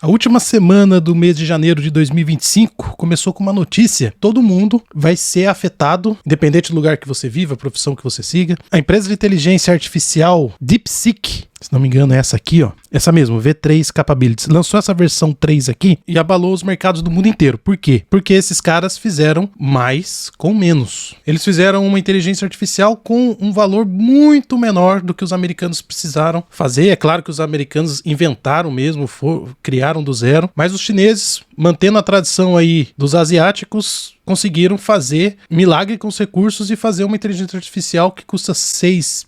A última semana do mês de janeiro de 2025 começou com uma notícia. Todo mundo vai ser afetado, independente do lugar que você viva, a profissão que você siga. A empresa de inteligência artificial DeepSeek, se não me engano é essa aqui, ó. Essa mesmo, V3 Capabilities. Lançou essa versão 3 aqui e abalou os mercados do mundo inteiro. Por quê? Porque esses caras fizeram mais com menos. Eles fizeram uma inteligência artificial com um valor muito menor do que os americanos precisaram fazer. É claro que os americanos inventaram mesmo, criaram do zero, mas os chineses, mantendo a tradição aí dos asiáticos, conseguiram fazer milagre com os recursos e fazer uma inteligência artificial que custa 6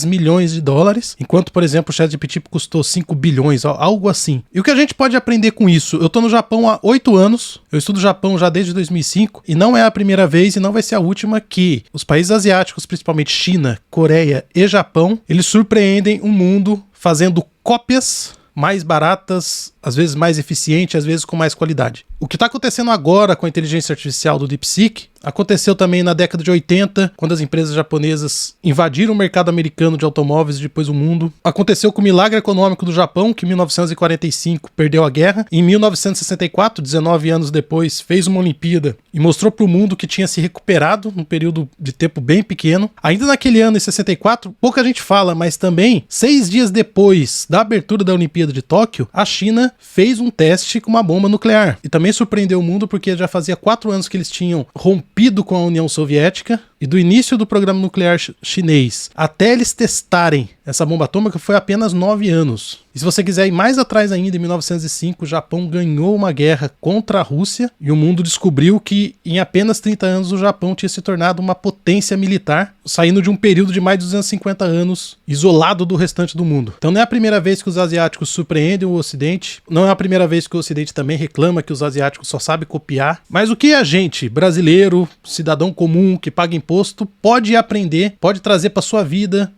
milhões de dólares, enquanto, por exemplo, o ChatGPT custou 5 bilhões, algo assim. E o que a gente pode aprender com isso? Eu tô no Japão há 8 anos, eu estudo Japão já desde 2005, e não é a primeira vez e não vai ser a última que os países asiáticos, principalmente China, Coreia e Japão, eles surpreendem o mundo fazendo cópias mais baratas, às vezes mais eficientes, às vezes com mais qualidade. O que está acontecendo agora com a inteligência artificial do DeepSeek aconteceu também na década de 80, quando as empresas japonesas invadiram o mercado americano de automóveis e depois o mundo. Aconteceu com o milagre econômico do Japão, que em 1945 perdeu a guerra. Em 1964, 19 anos depois, fez uma Olimpíada e mostrou para o mundo que tinha se recuperado num período de tempo bem pequeno. Ainda naquele ano, em 64, pouca gente fala, mas também, 6 dias depois da abertura da Olimpíada de Tóquio, a China fez um teste com uma bomba nuclear. E também surpreendeu o mundo porque já fazia 4 anos que eles tinham rompido com a União Soviética, e do início do programa nuclear chinês até eles testarem essa bomba atômica foi apenas 9 anos. E se você quiser ir mais atrás ainda, em 1905, o Japão ganhou uma guerra contra a Rússia e o mundo descobriu que em apenas 30 anos o Japão tinha se tornado uma potência militar, saindo de um período de mais de 250 anos isolado do restante do mundo. Então não é a primeira vez que os asiáticos surpreendem o Ocidente, não é a primeira vez que o Ocidente também reclama que os asiáticos só sabem copiar, mas o que a gente, brasileiro, cidadão comum, que paga imposto, pode aprender, pode trazer para sua vida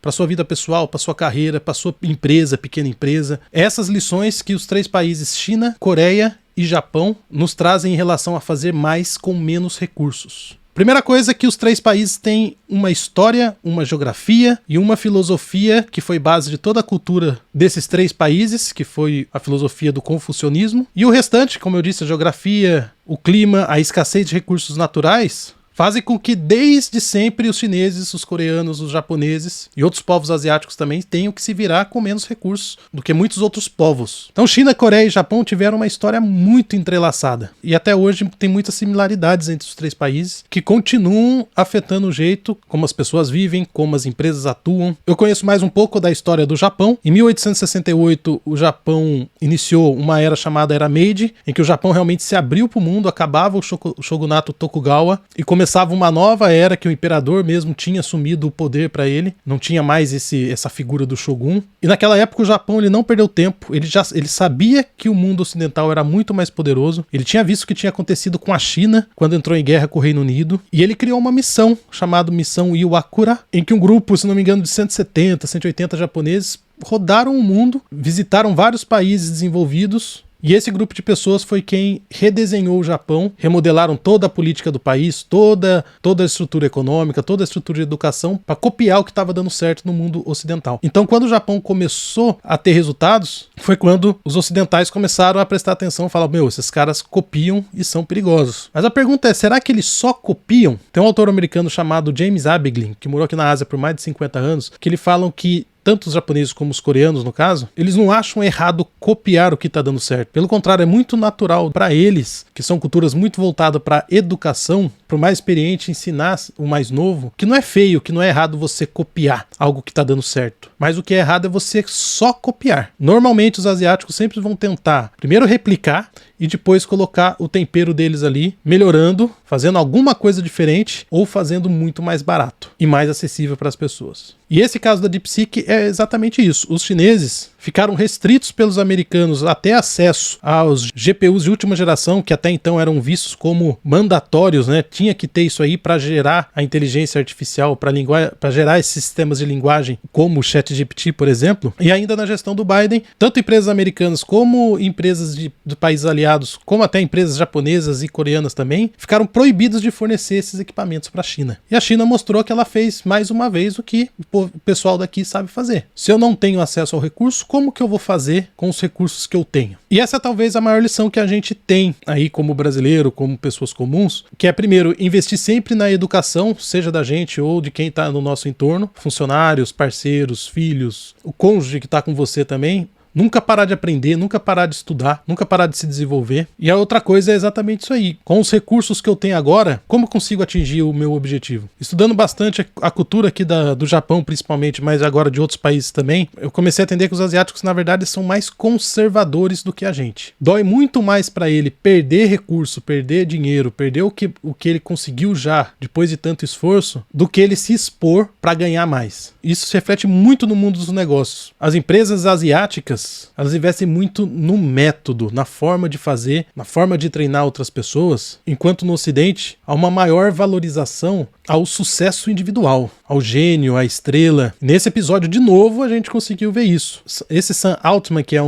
pessoal, para sua carreira, para sua empresa, pequena empresa. Essas lições que os 3 países, China, Coreia e Japão, nos trazem em relação a fazer mais com menos recursos. Primeira coisa é que os 3 países têm uma história, uma geografia e uma filosofia que foi base de toda a cultura desses 3 países, que foi a filosofia do confucionismo. E o restante, como eu disse, a geografia, o clima, a escassez de recursos naturais, fazem com que desde sempre os chineses, os coreanos, os japoneses e outros povos asiáticos também tenham que se virar com menos recursos do que muitos outros povos. Então China, Coreia e Japão tiveram uma história muito entrelaçada e até hoje tem muitas similaridades entre os 3 países que continuam afetando o jeito como as pessoas vivem, como as empresas atuam. Eu conheço mais um pouco da história do Japão. Em 1868 o Japão iniciou uma era chamada Era Meiji, em que o Japão realmente se abriu para o mundo, acabava o shogunato Tokugawa e começava uma nova era que o imperador mesmo tinha assumido o poder para ele, não tinha mais essa figura do shogun. E naquela época o Japão ele não perdeu tempo, ele sabia que o mundo ocidental era muito mais poderoso, ele tinha visto o que tinha acontecido com a China quando entrou em guerra com o Reino Unido, e ele criou uma missão chamada Missão Iwakura, em que um grupo, se não me engano, de 170, 180 japoneses rodaram o mundo, visitaram vários países desenvolvidos. E esse grupo de pessoas foi quem redesenhou o Japão, remodelaram toda a política do país, toda a estrutura econômica, toda a estrutura de educação, para copiar o que estava dando certo no mundo ocidental. Então, quando o Japão começou a ter resultados, foi quando os ocidentais começaram a prestar atenção e falar, esses caras copiam e são perigosos. Mas a pergunta é, será que eles só copiam? Tem um autor americano chamado James Abiglin, que morou aqui na Ásia por mais de 50 anos, que ele falam que tanto os japoneses como os coreanos, no caso, eles não acham errado copiar o que está dando certo. Pelo contrário, é muito natural para eles, que são culturas muito voltadas para educação, para o mais experiente ensinar o mais novo, que não é feio, que não é errado você copiar algo que está dando certo. Mas o que é errado é você só copiar. Normalmente os asiáticos sempre vão tentar primeiro replicar e depois colocar o tempero deles ali, melhorando, fazendo alguma coisa diferente ou fazendo muito mais barato e mais acessível para as pessoas. E esse caso da DeepSeek é exatamente isso. Os chineses ficaram restritos pelos americanos a ter acesso aos GPUs de última geração, que até então eram vistos como mandatórios, né? Tinha que ter isso aí para gerar a inteligência artificial, para gerar esses sistemas de linguagem, como o ChatGPT, por exemplo. E ainda na gestão do Biden, tanto empresas americanas como empresas de países aliados, como até empresas japonesas e coreanas também, ficaram proibidos de fornecer esses equipamentos para a China. E a China mostrou que ela fez mais uma vez o que o pessoal daqui sabe fazer. Se eu não tenho acesso ao recurso, como que eu vou fazer com os recursos que eu tenho? E essa é talvez a maior lição que a gente tem aí como brasileiro, como pessoas comuns, que é primeiro, investir sempre na educação, seja da gente ou de quem está no nosso entorno, funcionários, parceiros, filhos, o cônjuge que está com você também. Nunca parar de aprender, nunca parar de estudar, nunca parar de se desenvolver. E a outra coisa é exatamente isso aí. Com os recursos que eu tenho agora, como eu consigo atingir o meu objetivo? Estudando bastante a cultura aqui do Japão, principalmente, mas agora de outros países também, eu comecei a entender que os asiáticos, na verdade, são mais conservadores do que a gente. Dói muito mais para ele perder recurso, perder dinheiro, perder o que ele conseguiu já, depois de tanto esforço, do que ele se expor para ganhar mais. Isso se reflete muito no mundo dos negócios. As empresas asiáticas, elas investem muito no método, na forma de fazer, na forma de treinar outras pessoas, enquanto no Ocidente há uma maior valorização ao sucesso individual, ao gênio, à estrela. Nesse episódio, de novo, a gente conseguiu ver isso. Esse Sam Altman, que é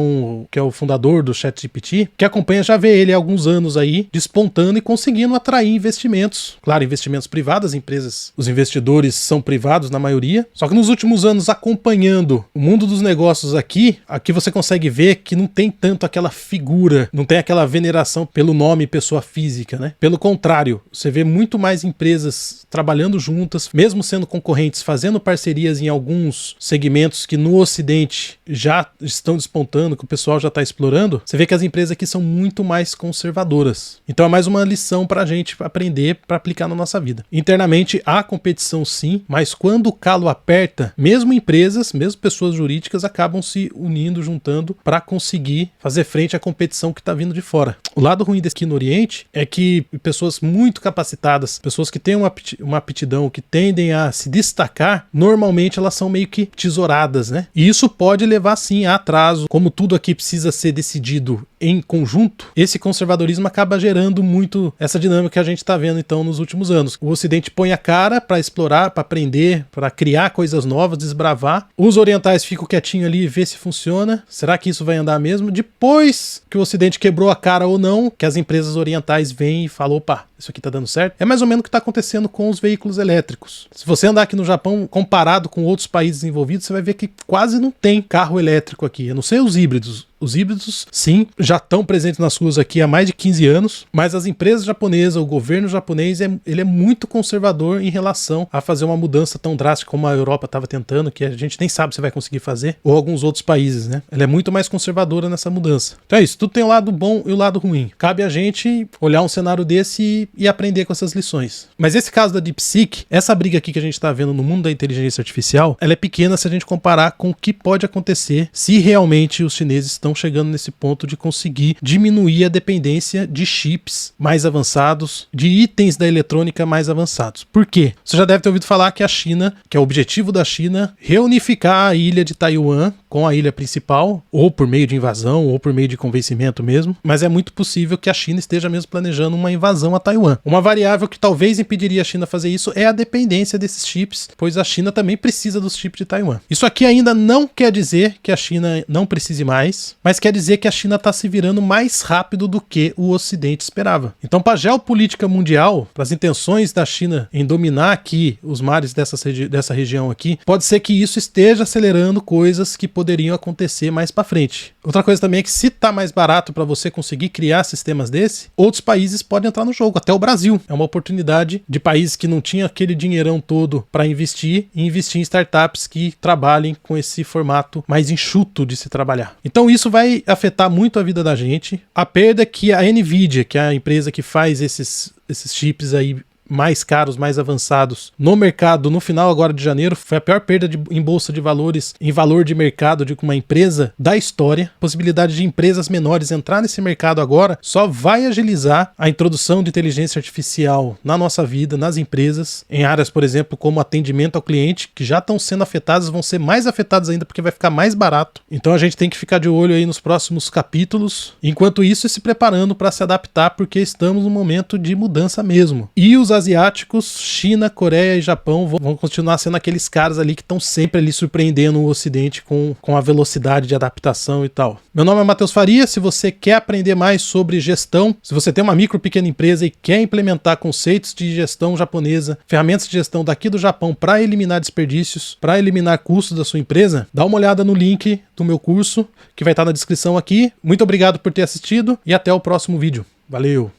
o fundador do ChatGPT, que acompanha, já vê ele há alguns anos aí, despontando e conseguindo atrair investimentos. Claro, investimentos privados, empresas, os investidores são privados na maioria, só que nos últimos anos, acompanhando o mundo dos negócios aqui você consegue ver que não tem tanto aquela figura, não tem aquela veneração pelo nome pessoa física, né? Pelo contrário, você vê muito mais empresas trabalhando juntas, mesmo sendo concorrentes, fazendo parcerias em alguns segmentos que no Ocidente já estão despontando, que o pessoal já está explorando. Você vê que as empresas aqui são muito mais conservadoras. Então é mais uma lição para a gente aprender, para aplicar na nossa vida. Internamente há competição sim, mas quando o calo aperta, mesmo empresas, mesmo pessoas jurídicas acabam se unindo, juntando para conseguir fazer frente à competição que está vindo de fora. O lado ruim daqui no Oriente é que pessoas muito capacitadas, pessoas que têm uma aptidão, que tendem a se destacar, normalmente elas são meio que tesouradas, né? E isso pode levar sim a atraso. Como tudo aqui precisa ser decidido em conjunto, esse conservadorismo acaba gerando muito essa dinâmica que a gente está vendo então nos últimos anos. O Ocidente põe a cara para explorar, para aprender, para criar coisas novas, desbravar. Os orientais ficam quietinhos ali e vê se funciona. Será que isso vai andar mesmo? Depois que o Ocidente quebrou a cara ou não, que as empresas orientais vêm e falam, opa, isso aqui tá dando certo. É mais ou menos o que tá acontecendo com os veículos elétricos. Se você andar aqui no Japão, comparado com outros países envolvidos, você vai ver que quase não tem carro elétrico aqui. Eu não sei os híbridos. Os híbridos, sim, já estão presentes nas ruas aqui há mais de 15 anos, mas as empresas japonesas, o governo japonês, ele é muito conservador em relação a fazer uma mudança tão drástica como a Europa estava tentando, que a gente nem sabe se vai conseguir fazer, ou alguns outros países, né? Ela é muito mais conservadora nessa mudança. Então é isso, tudo tem o lado bom e o lado ruim. Cabe a gente olhar um cenário desse e aprender com essas lições. Mas esse caso da DeepSeek, essa briga aqui que a gente está vendo no mundo da inteligência artificial, ela é pequena se a gente comparar com o que pode acontecer se realmente os chineses estão chegando nesse ponto de conseguir diminuir a dependência de chips mais avançados, de itens da eletrônica mais avançados. Por quê? Você já deve ter ouvido falar que a China, que é o objetivo da China, reunificar a ilha de Taiwan com a ilha principal, ou por meio de invasão, ou por meio de convencimento mesmo, mas é muito possível que a China esteja mesmo planejando uma invasão a Taiwan. Uma variável que talvez impediria a China fazer isso é a dependência desses chips, pois a China também precisa dos chips de Taiwan. Isso aqui ainda não quer dizer que a China não precise mais, mas quer dizer que a China está se virando mais rápido do que o Ocidente esperava. Então, para a geopolítica mundial, para as intenções da China em dominar aqui os mares dessa região aqui, pode ser que isso esteja acelerando coisas que poderiam acontecer mais para frente. Outra coisa também é que se tá mais barato para você conseguir criar sistemas desse, outros países podem entrar no jogo, até o Brasil. É uma oportunidade de países que não tinham aquele dinheirão todo para investir e investir em startups que trabalhem com esse formato mais enxuto de se trabalhar. Então isso vai afetar muito a vida da gente. A perda que a Nvidia, que é a empresa que faz esses chips aí mais caros, mais avançados no mercado no final agora de janeiro, foi a pior perda em bolsa de valores, em valor de mercado de uma empresa da história. Possibilidade de empresas menores entrar nesse mercado agora só vai agilizar a introdução de inteligência artificial na nossa vida, nas empresas, em áreas, por exemplo, como atendimento ao cliente, que já estão sendo afetadas, vão ser mais afetadas ainda porque vai ficar mais barato. Então a gente tem que ficar de olho aí nos próximos capítulos, enquanto isso se preparando para se adaptar, porque estamos num momento de mudança mesmo. E os asiáticos, China, Coreia e Japão vão continuar sendo aqueles caras ali que estão sempre ali surpreendendo o Ocidente com a velocidade de adaptação e tal. Meu nome é Matheus Faria. Se você quer aprender mais sobre gestão, se você tem uma micro pequena empresa e quer implementar conceitos de gestão japonesa, ferramentas de gestão daqui do Japão para eliminar desperdícios, para eliminar custos da sua empresa, dá uma olhada no link do meu curso que vai estar na descrição aqui. Muito obrigado por ter assistido e até o próximo vídeo. Valeu!